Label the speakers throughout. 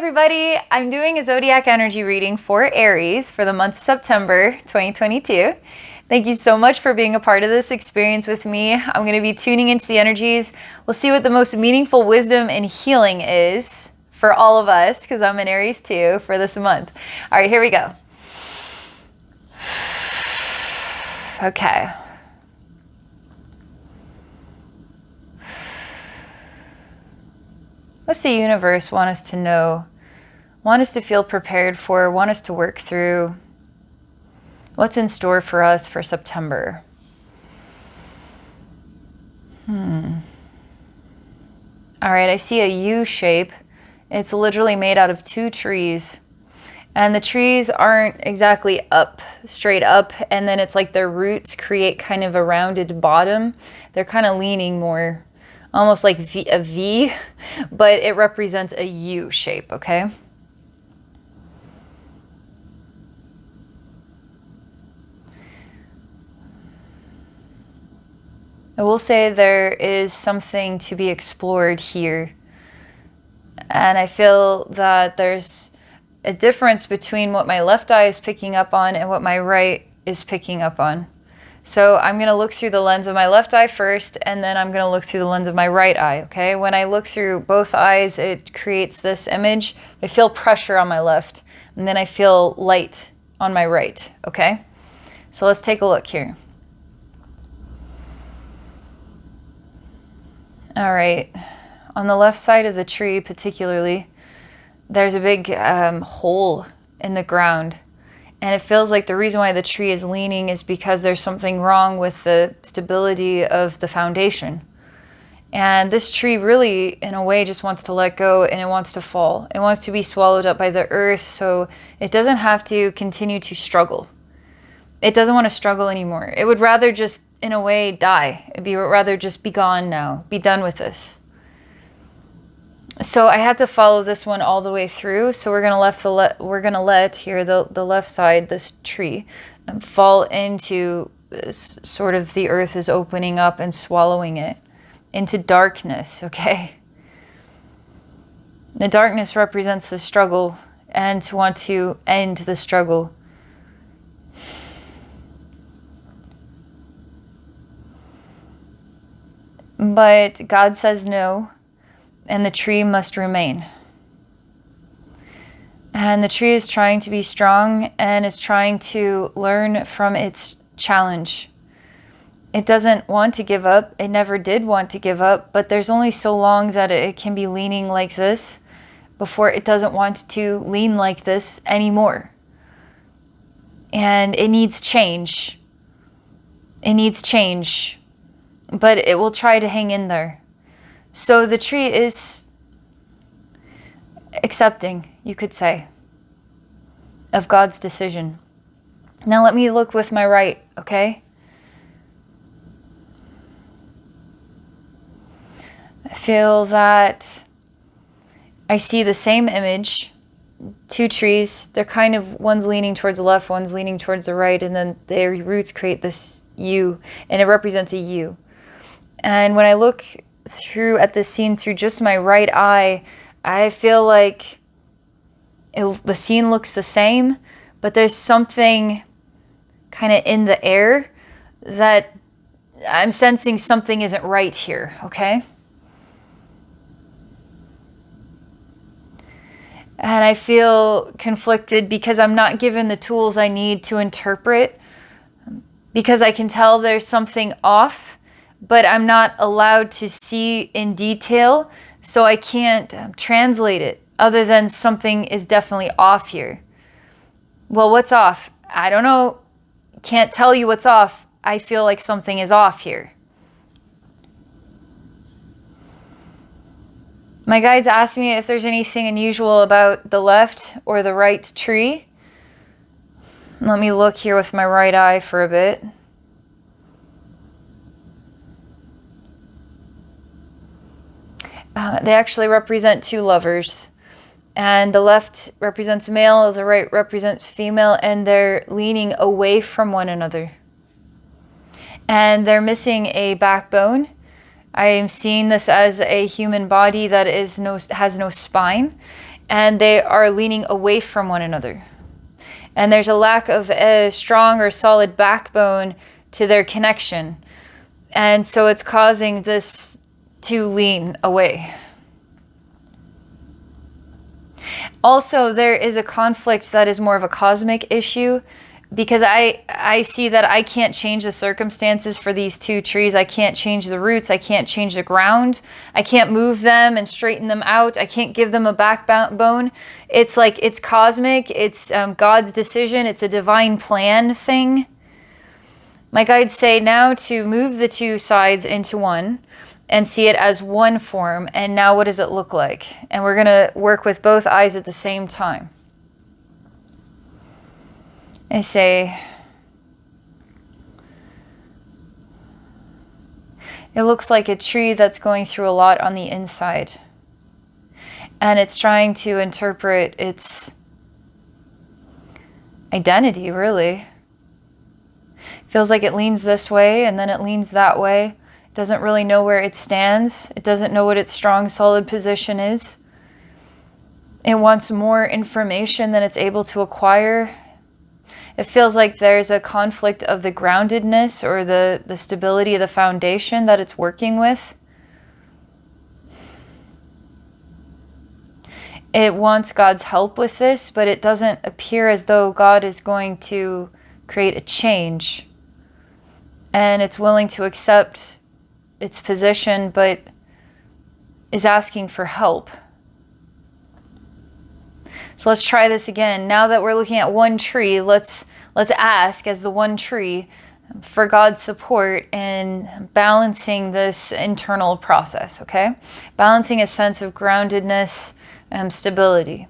Speaker 1: everybody, I'm doing a Zodiac energy reading for Aries for the month of September 2022. Thank you so much for being a part of this experience with me. I'm going to be tuning into the energies. We'll see what the most meaningful wisdom and healing is for all of us, because I'm an Aries too, for this month. All right, here we go. Okay. What's the universe want us to know, want us to feel prepared for, want us to work through? What's in store for us for September? All right, I see a U shape. It's literally made out of two trees. And the trees aren't exactly up, straight up, and then it's like their roots create kind of a rounded bottom. They're kind of leaning more, almost like a V, but it represents a U shape, okay? I will say there is something to be explored here. And I feel that there's a difference between what my left eye is picking up on and what my right is picking up on. So I'm going to look through the lens of my left eye first, and then I'm going to look through the lens of my right eye, okay? When I look through both eyes, it creates this image. I feel pressure on my left, and then I feel light on my right, okay? So let's take a look here. All right. On the left side of the tree particularly, there's a big hole in the ground. And it feels like the reason why the tree is leaning is because there's something wrong with the stability of the foundation. And this tree really, in a way, just wants to let go, and it wants to fall. It wants to be swallowed up by the earth so it doesn't have to continue to struggle. It doesn't want to struggle anymore. It would rather just, in a way, die. It would rather just be gone now, be done with this. So I had to follow this one all the way through. So we're gonna let here the left side, this tree, fall into sort of the earth is opening up and swallowing it into darkness. Okay. The darkness represents the struggle and to want to end the struggle. But God says no. And the tree must remain. And the tree is trying to be strong and is trying to learn from its challenge. It doesn't want to give up. It never did want to give up, but there's only so long that it can be leaning like this before it doesn't want to lean like this anymore. And it needs change. It needs change, but it will try to hang in there. So the tree is accepting, you could say, of God's decision. Now let me look with my right, okay? I feel that I see the same image, two trees. They're kind of, one's leaning towards the left, one's leaning towards the right, and then their roots create this U, and it represents a U. And when I look through at this scene through just my right eye, I feel like the scene looks the same, but there's something kind of in the air that I'm sensing something isn't right here, okay? And I feel conflicted because I'm not given the tools I need to interpret, because I can tell there's something off, but I'm not allowed to see in detail, so I can't translate it other than something is definitely off here. Well, what's off? I don't know. Can't tell you what's off. I feel like something is off here. My guides asked me if there's anything unusual about the left or the right tree. Let me look here with my right eye for a bit. They actually represent two lovers, and the left represents male, the right represents female, and they're leaning away from one another. And they're missing a backbone. I am seeing this as a human body that has no spine, and they are leaning away from one another. And there's a lack of a strong or solid backbone to their connection. And so it's causing this to lean away. Also, there is a conflict that is more of a cosmic issue, because I see that I can't change the circumstances for these two trees. I can't change the roots. I can't change the ground. I can't move them and straighten them out. I can't give them a backbone. It's like, it's cosmic. It's God's decision. It's a divine plan thing. My guides say now to move the two sides into one and see it as one form. And now what does it look like? And we're going to work with both eyes at the same time. I say, it looks like a tree that's going through a lot on the inside. And it's trying to interpret its identity, really. Feels like it leans this way and then it leans that way. It doesn't really know where it stands. It doesn't know what its strong, solid position is. It wants more information than it's able to acquire. It feels like there's a conflict of the groundedness or the stability of the foundation that it's working with. It wants God's help with this, but it doesn't appear as though God is going to create a change. And it's willing to accept its position, but is asking for help. So let's try this again. Now that we're looking at one tree, let's ask as the one tree for God's support in balancing this internal process, okay? Balancing a sense of groundedness and stability.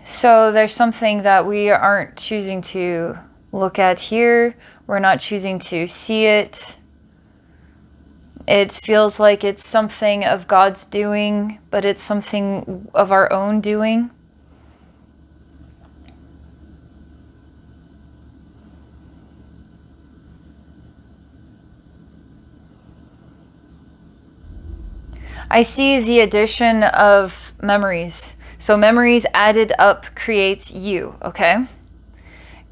Speaker 1: So there's something that we aren't choosing to look at here. We're not choosing to see it. It feels like it's something of God's doing, but it's something of our own doing. I see the addition of memories. So memories added up creates you, okay?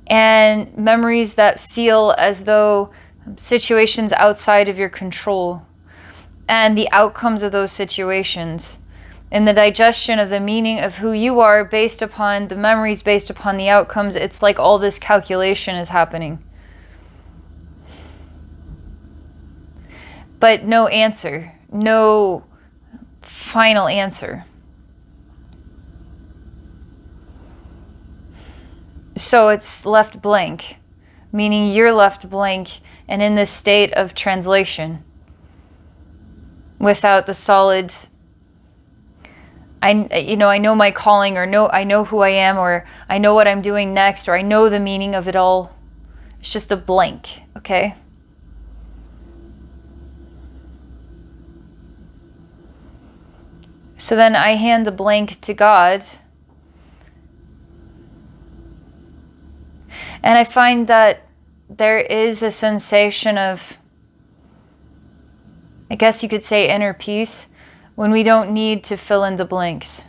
Speaker 1: And memories that feel as though situations outside of your control and the outcomes of those situations and the digestion of the meaning of who you are based upon the memories, based upon the outcomes. It's like all this calculation is happening. But no answer, no final answer. So it's left blank, meaning you're left blank and in this state of translation without the solid, I know my calling, or I know who I am, or I know what I'm doing next, or I know the meaning of it all. It's just a blank, okay? So then I hand the blank to God. And I find that there is a sensation of, I guess you could say, inner peace when we don't need to fill in the blanks.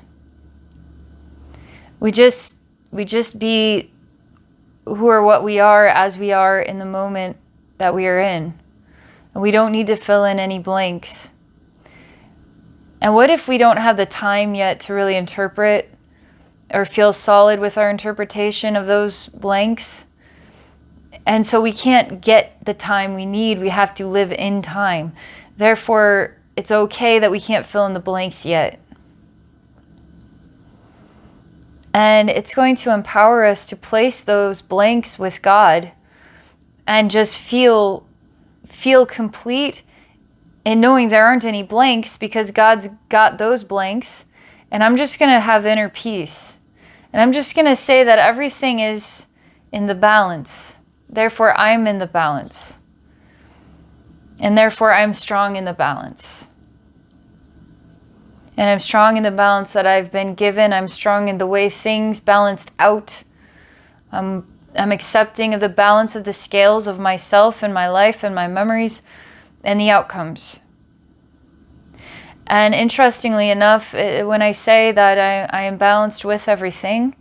Speaker 1: We just be who or what we are as we are in the moment that we are in. And we don't need to fill in any blanks. And what if we don't have the time yet to really interpret or feel solid with our interpretation of those blanks? And so we can't get the time we need. We have to live in time. Therefore, it's okay that we can't fill in the blanks yet. And it's going to empower us to place those blanks with God and just feel complete in knowing there aren't any blanks because God's got those blanks. And I'm just going to have inner peace. And I'm just going to say that everything is in the balance. Therefore, I'm in the balance. And therefore, I'm strong in the balance. And I'm strong in the balance that I've been given. I'm strong in the way things balanced out. I'm accepting of the balance of the scales of myself and my life and my memories. and the outcomes. And interestingly enough, when I say that I am balanced with everything,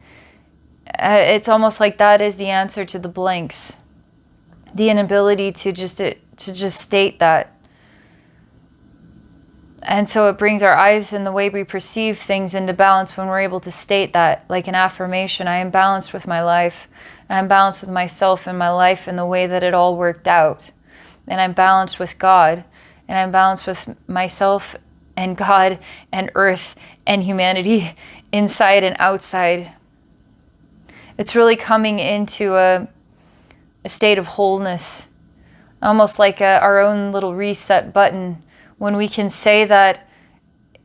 Speaker 1: it's almost like that is the answer to the blanks. The inability to just state that. And so it brings our eyes and the way we perceive things into balance when we're able to state that, like an affirmation. I am balanced with my life. And I'm balanced with myself and my life and the way that it all worked out. And I'm balanced with God. And I'm balanced with myself and God and earth and humanity inside and outside. It's really coming into a state of wholeness, almost like our own little reset button, when we can say that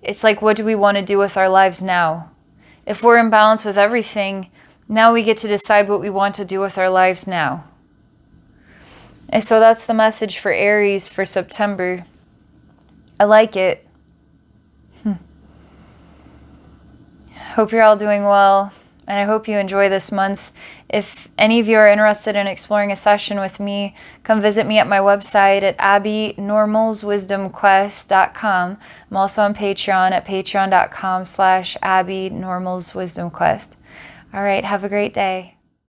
Speaker 1: it's like, what do we want to do with our lives now? If we're in balance with everything, now we get to decide what we want to do with our lives now. And so that's the message for Aries for September. I like it. Hope you're all doing well, and I hope you enjoy this month. If any of you are interested in exploring a session with me, come visit me at my website at abbeynormalswisdomquest.com. I'm also on Patreon at patreon.com/abbeynormalswisdomquest. All right, have a great day.